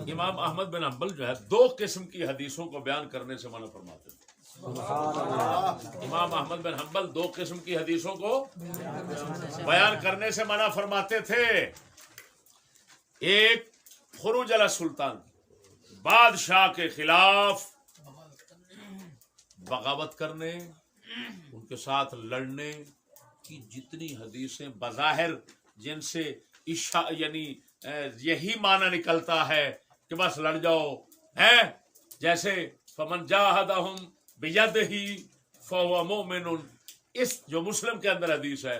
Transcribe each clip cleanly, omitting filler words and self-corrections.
امام احمد بن حنبل جو ہے 2 قسم کی حدیثوں کو بیان کرنے سے منع فرماتے تھے. امام احمد بن حنبل 2 قسم کی حدیثوں کو بیان کرنے سے منع فرماتے تھے. ایک خروج علی السلطان، بادشاہ کے خلاف بغاوت کرنے، ان کے ساتھ لڑنے کی جتنی حدیثیں بظاہر جن سے یعنی یہی معنی نکلتا ہے کہ بس لڑ جاؤ ہیں، جیسے فمن جاہدہم بیدہ فہو مومن، اس جو مسلم کے اندر حدیث ہے،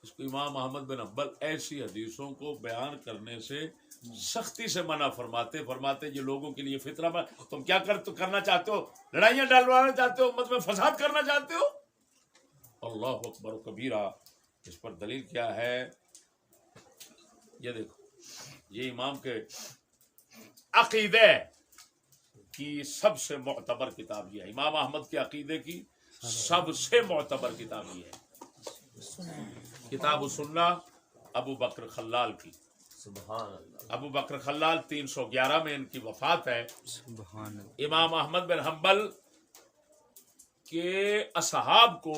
اس کو امام احمد بن حنبل ایسی حدیثوں کو بیان کرنے سے سختی سے منع فرماتے یہ لوگوں کے لیے فتنہ تم کیا کرنا چاہتے ہو؟ لڑائیاں ڈالوانا چاہتے ہو؟ امت میں فساد کرنا چاہتے ہو؟ اللہ اکبر کبیرہ. اس پر دلیل کیا ہے؟ یہ دیکھو، یہ امام کے عقیدے کی سب سے معتبر کتاب یہ ہے. امام احمد کے عقیدے کی سب سے معتبر کتاب یہ ہے، کتاب السنہ ابو بکر خلال کی. سبحان اللہ. ابو بکر خلال 311 میں ان کی وفات ہے. سبحان اللہ. امام احمد بن حنبل کے اصحاب کو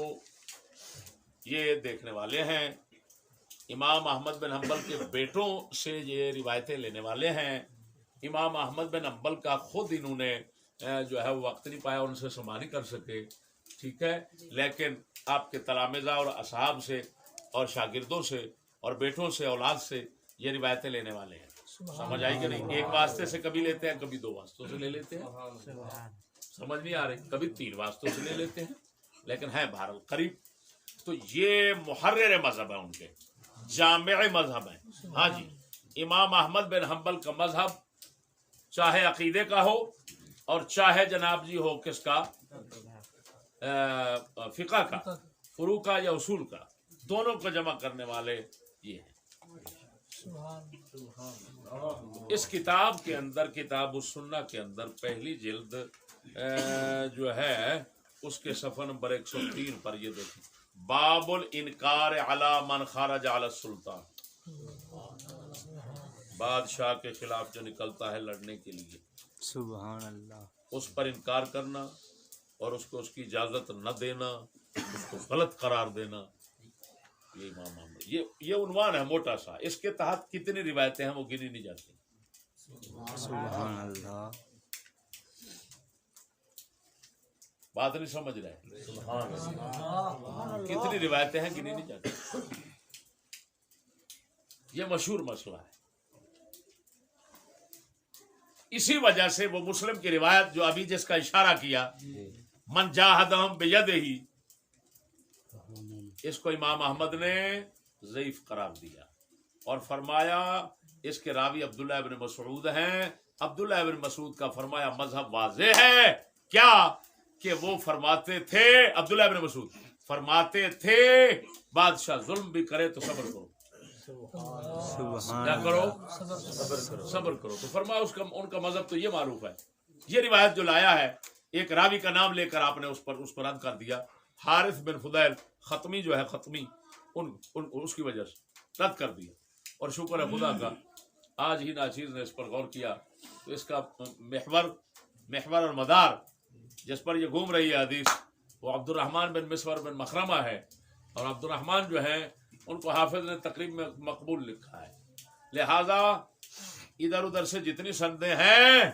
یہ دیکھنے والے ہیں. امام احمد بن حنبل کے بیٹوں سے یہ روایتیں لینے والے ہیں. امام احمد بن حنبل کا خود انہوں نے جو ہے وقت نہیں پایا، ان سے سما نہیں کر سکے، ٹھیک ہے، لیکن آپ کے تلامذہ اور اصحاب سے اور شاگردوں سے اور بیٹوں سے، اولاد سے یہ روایتیں لینے والے ہیں. سمجھ آئی کہ نہیں؟ ایک واسطے سے کبھی لیتے ہیں، کبھی 2 واسطوں سے لے لیتے ہیں. سمجھ نہیں آ رہی؟ کبھی 3 واسطوں سے لے لیتے ہیں، لیکن ہے بہرحال قریب. تو یہ محرر مذہب ہے، ان کے جامع مذہب ہے. ہاں جی، امام احمد بن حنبل کا مذہب چاہے عقیدے کا ہو اور چاہے جناب جی ہو کس کا، فقہ کا، فروع کا یا اصول کا، دونوں کو جمع کرنے والے یہ ہیں. اس کتاب کے اندر، کتاب السنہ کے اندر پہلی جلد جو ہے اس کے صفحہ نمبر 103 پر یہ دیکھیں، باب الانکار علی من خرج علی السلطان، بادشاہ کے خلاف جو نکلتا ہے لڑنے کے لیے، سبحان اللہ، اس پر انکار کرنا اور اس کو اس کی اجازت نہ دینا، اس کو غلط قرار دینا. یہ امام احمد یہ عنوان ہے موٹا سا. اس کے تحت کتنی روایتیں ہیں وہ گنی نہیں جاتی. سبحان اللہ. بات نہیں سمجھ رہے؟ کتنی روایتیں ہیں گنی نہیں جاتی. یہ مشہور مسئلہ ہے. اسی وجہ سے وہ مسلم کی روایت جو ابھی جس کا اشارہ کیا، من جاہدہم بیدہ، اس کو امام احمد نے ضعیف قرار دیا اور فرمایا اس کے راوی عبداللہ ابن مسعود ہیں. عبداللہ ابن مسعود کا فرمایا مذہب واضح ہے. کیا کہ وہ فرماتے تھے، عبداللہ ابن مسعود فرماتے تھے بادشاہ ظلم بھی کرے تو صبر کرو. کیا کرو؟ صبر کرو. تو فرمایا ان کا مذہب تو یہ معروف ہے. یہ روایت جو لایا ہے، ایک راوی کا نام لے کر آپ نے اس پر رد کر دیا. حارث بن فضیل ختمی جو ہے، ختمی اس کی وجہ سے رد کر دیا. اور شکر ہے خدا کا آج ہی ناچیز نے اس پر غور کیا تو اس کا محور اور مدار جس پر یہ گھوم رہی ہے حدیث، وہ عبد الرحمن بن مسور بن مخرمہ ہے. اور عبد الرحمن جو ہیں ان کو حافظ نے تقریب میں مقبول لکھا ہے. لہذا ادھر ادھر سے جتنی سندیں ہیں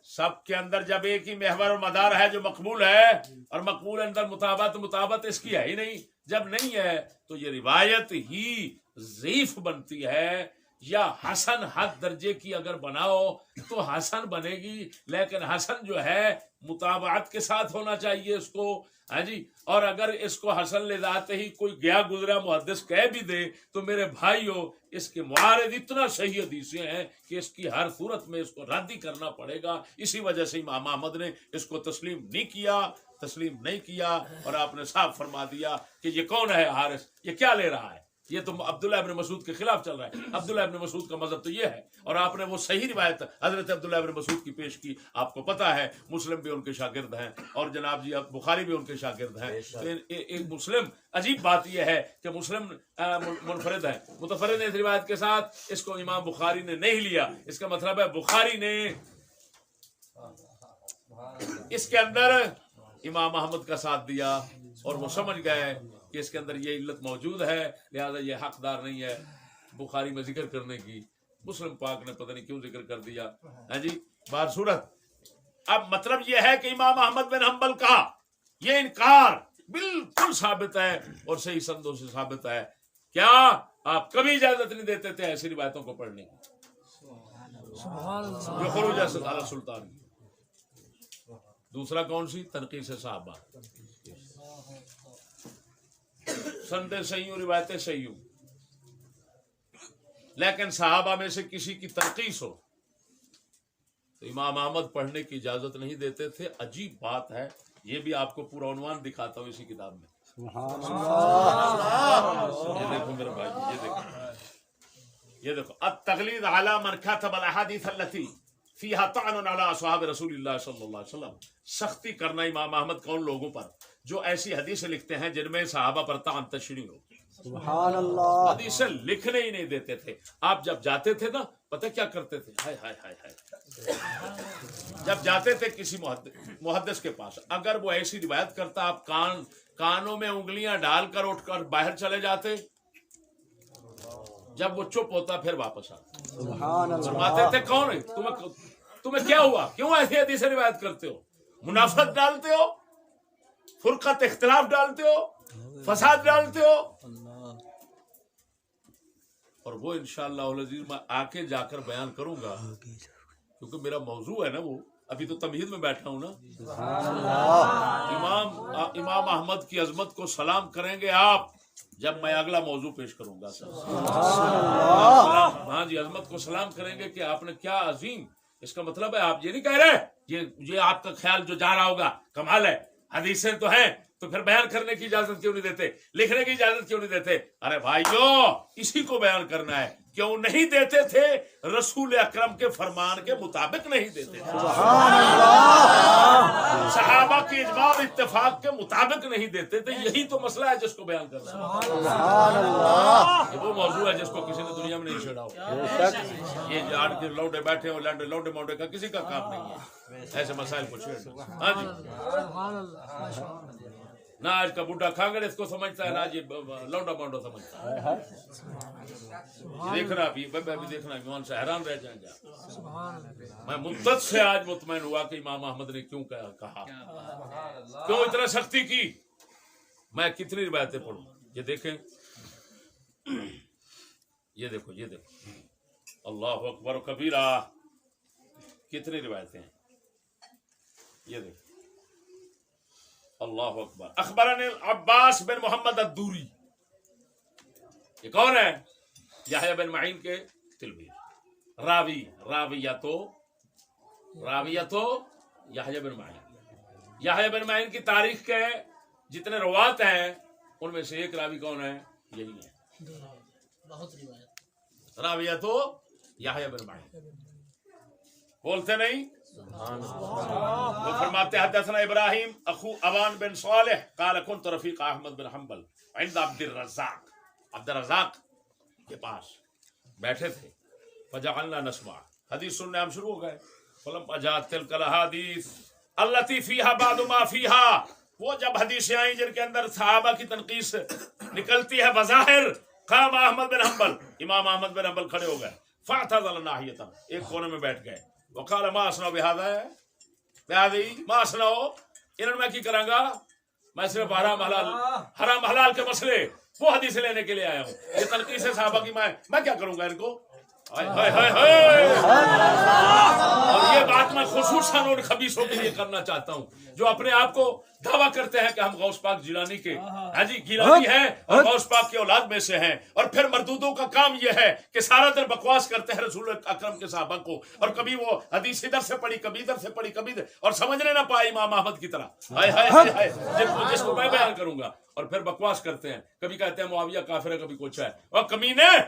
سب کے اندر جب ایک ہی محور اور مدار ہے جو مقبول ہے، اور مقبول اندر مطابقت اس کی ہے ہی نہیں. جب نہیں ہے تو یہ روایت ہی ضعیف بنتی ہے، یا حسن حد درجے کی اگر بناؤ تو حسن بنے گی، لیکن حسن جو ہے مطابعت کے ساتھ ہونا چاہیے اس کو. ہاں جی، اور اگر اس کو حسن لے جاتے ہی کوئی گیا گزرا محدث کہہ بھی دے تو میرے بھائیو اس کے معارض اتنا صحیح حدیثیں ہیں کہ اس کی ہر صورت میں اس کو رد ہی کرنا پڑے گا. اسی وجہ سے امام احمد نے اس کو تسلیم نہیں کیا اور آپ نے صاف فرما دیا کہ یہ کون ہے حارث، یہ کیا لے رہا ہے. یہ تو عبداللہ ابن مسعود کے خلاف چل رہا ہے. عبداللہ ابن مسعود کا مذہب تو یہ ہے, اور آپ نے وہ صحیح روایت حضرت عبداللہ ابن مسعود کی پیش کی. آپ کو پتا ہے مسلم بھی ان کے شاگرد ہیں, اور جناب جی بخاری بھی ان کے شاگرد ہیں. ایک مسلم, عجیب بات یہ ہے کہ مسلم منفرد ہے, متفرد ہے اس روایت کے ساتھ, اس کو امام بخاری نے نہیں لیا. اس کا مطلب ہے بخاری نے اس کے اندر امام احمد کا ساتھ دیا, اور وہ سمجھ گئے کہ اس کے اندر یہ علت موجود ہے, لہذا یہ حقدار نہیں ہے بخاری میں ذکر کرنے کی. مسلم پاک نے پتہ نہیں کیوں ذکر کر دیا. ہاں جی, بار صورت اب مطلب یہ ہے کہ امام احمد بن حنبل کا یہ انکار بالکل ثابت ہے, اور صحیح سندوں سے ثابت ہے. کیا آپ کبھی اجازت نہیں دیتے تھے ایسی روایتوں کو پڑھنے کی جو خروج علی سلطان کی. دوسرا کون سی؟ تنقیص صحابہ, سندیں صحیح ہوں, روایتیں صحیح ہوں, لیکن صحابہ میں سے کسی کی تنقیص ہو تو امام احمد پڑھنے کی اجازت نہیں دیتے تھے. عجیب بات ہے, یہ بھی آپ کو پورا عنوان دکھاتا ہوں اسی کتاب میں. یہ دیکھو میرے بھائی, یہ دیکھو التغلیظ علی من کتب الاحادیث التي فیہا طعن علی اصحاب رسول اللہ صلی اللہ علیہ وسلم. سختی کرنا امام احمد کا ان لوگوں پر جو ایسی حدیثیں لکھتے ہیں جن میں صحابہ پر طعن تشریح ہو. سبحان اللہ. حدیثیں لکھنے ہی نہیں دیتے تھے. آپ جب جاتے تھے نا, پتہ کیا کرتے تھے؟ ہائے ہائے ہائے ہائے, جب جاتے تھے کسی محدث کے پاس, اگر وہ ایسی روایت کرتا, آپ کانوں میں انگلیاں ڈال کر اٹھ کر باہر چلے جاتے. جب وہ چپ ہوتا پھر واپس آتا. سبحان اللہ. فرماتے تھے کون ہے تمہیں کیا ہوا, کیوں ایسی حدیثیں روایت کرتے ہو, منافقت ڈالتے ہو, فرقت اختلاف ڈالتے ہو, فساد ڈالتے ہو. اور وہ انشاءاللہ العزیز میں آکے جا کر بیان کروں گا, کیونکہ میرا موضوع ہے نا وہ, ابھی تو تمہید میں بیٹھا ہوں نا. امام احمد کی عظمت کو سلام کریں گے آپ جب میں اگلا موضوع پیش کروں گا. ہاں جی, عظمت کو سلام کریں گے کہ آپ نے کیا عظیم. اس کا مطلب ہے آپ یہ نہیں کہہ رہے یہ آپ کا خیال جو جا رہا ہوگا کمال ہے, حدیثیں تو ہیں تو پھر بیان کرنے کی اجازت کیوں نہیں دیتے, لکھنے کی اجازت کیوں نہیں دیتے؟ ارے بھائیو, اسی کو بیان کرنا ہے. کیوں نہیں دیتے تھے؟ رسول اکرم کے فرمان کے مطابق نہیں دیتے تھے. صحابہ کی اجماع اتفاق کے مطابق نہیں دیتے تھے. یہی تو مسئلہ ہے جس کو بیان کرنا ہے. یہ وہ موضوع ہے جس کو کسی نے دنیا میں نہیں چھیڑا ہو. یہ جاڑ کے لوڈے بیٹھے ہو, لوڈے موڈے کا کسی کا کام نہیں ہے ایسے مسائل کو چھیڑنا. ہاں جی, نہ آج کا بوڑھا کھانگڑ اس کو سمجھتا ہے, نہ آج لونڈا مونڈا سمجھتا ہے. دیکھنا بھی دیکھنا ایمان سے حیران رہ جائیں گے. میں مدت سے آج مطمئن ہوا کہ امام احمد نے کیوں کہا, کیوں اتنا سختی کی. میں کتنی روایتیں پڑھوں, یہ دیکھیں, یہ دیکھو, یہ دیکھو, اللہ اکبر و کبیرہ, کتنی روایتیں ہیں. یہ دیکھو, اللہ اکبر. اخبرنا عباس بن محمد الدوری, یہ کون ہے؟ یحییٰ بن معین کے تلمیذ, راویہ تو یحییٰ بن معین. یحییٰ بن معین کی تاریخ کے جتنے روات ہیں ان میں سے ایک راوی کون ہے؟ یہی ہے. راویہ تو یحییٰ بن معین. بولتے نہیں. وہ فرماتے حدثنا ابراہیم اخو ابان بن صالح قال كنت رفیق احمد بن حنبل عند عبد الرزاق کے پاس بیٹھے تھے. فجعلنا نسمع, حدیث سننے ہم شروع ہو گئے. فلما جاءت تلك الاحاديث التي فيها بعض ما فيها, وہ جب حدیثیں آئیں جن کے اندر صحابہ کی تنقیص نکلتی ہے بظاہر, قام احمد بن حنبل, امام احمد بن حنبل کھڑے ہو گئے. فاعتزل ناحیۃ, ایک کونے میں بیٹھ گئے. وقال ما اصنع بهذا ما اصنع, انہوں میں کی کروں گا, میں صرف حرام حلال کے مسئلے وہ حدیث لینے کے لیے آیا ہوں. یہ تنقیص صحابہ کی میں کیا کروں گا ان کو. اور یہ بات میں خود خصوصاً ان خبیثوں کے لیے کرنا چاہتا ہوں جو اپنے آپ کو دعویٰ کرتے ہیں کہ ہم غوث پاک جیلانی کے ہاں جی گیلانی ہیں اور غوث پاک کی اولاد میں سے ہیں، اور پھر مردودوں کا کام یہ ہے کہ سارا دن بکواس کرتے ہیں رسول اکرم کے صحابہ کو، اور کبھی وہ حدیث ادھر سے پڑھی کبھی ادھر سے پڑھی کبھی اور سمجھنے نہ پائے امام احمد کی طرح ہائے ہائے ہائے ہائے جس کو میں بیان کروں گا، اور پھر بکواس کرتے ہیں، کبھی کہتے ہیں معاویہ کافر ہے کبھی کچھ ہے۔ اور کمینے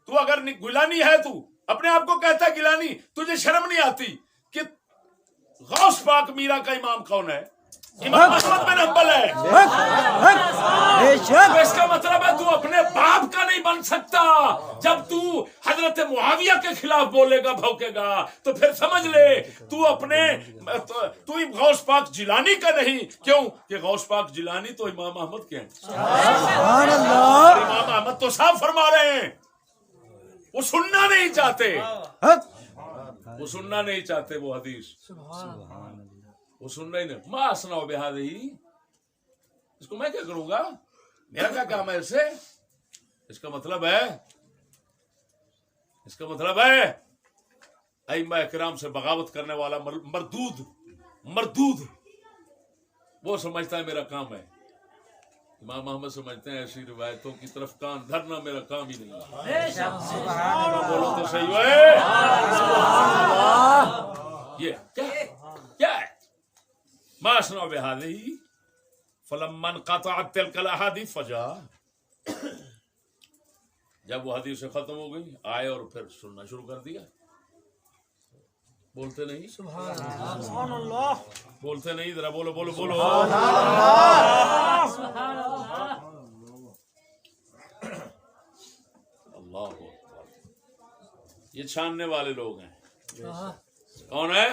تو اگر گیلانی ہے، تو اپنے آپ کو کہتا ہے گیلانی، تجھے شرم نہیں آتی کہ غوث پاک میرا کا امام کون ہے؟ امام احمد بن حنبل ہے۔ تو اس کا مطلب ہے تو اپنے باپ کا نہیں بن سکتا۔ جب تو حضرت معاویہ کے خلاف بولے گا بھوکے گا تو پھر سمجھ لے تو اپنے تو غوث پاک جیلانی کا نہیں، کیوں کہ غوث پاک جیلانی تو امام احمد کے ہیں۔ سبحان اللہ، امام احمد تو صاف فرما رہے ہیں، وہ سننا نہیں چاہتے، وہ سننا نہیں چاہتے وہ حدیث، وہ سننا ہی نہیں۔ ما اسنع بہذہ، اس کو میں کیا کروں گا، میرا کیا کام ہے اس سے؟ اس کا مطلب ہے ائمہ کرام سے بغاوت کرنے والا مردود وہ سمجھتا ہے میرا کام ہے۔ امام احمد سمجھتے ہیں ایسی روایتوں کی طرف کان دھرنا میرا کام ہی نہیں ہے۔ بولو تو صحیح ہے، یہ کیا ہے؟ ما اسنع بہذہ فلما انقطعت تلك الاحاديث فجاء، جب وہ حدیث ختم ہو گئی آئے اور پھر سننا شروع کر دیا۔ بولتے نہیں سبحان اللہ، بولتے نہیں، ذرا بولو بولو بولو۔ اللہ اکبر، یہ چھاننے والے لوگ ہیں۔ کون ہے؟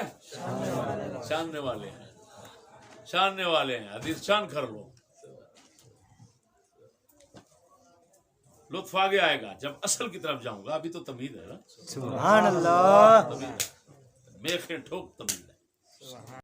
چھاننے والے ہیں، چھاننے والے ہیں۔ حدیث چھان کر لو، لطف آگے آئے گا جب اصل کی طرف جاؤں گا۔ ابھی تو تمہید ہے نا، سبحان اللہ، میخیں ٹھوک تمہید۔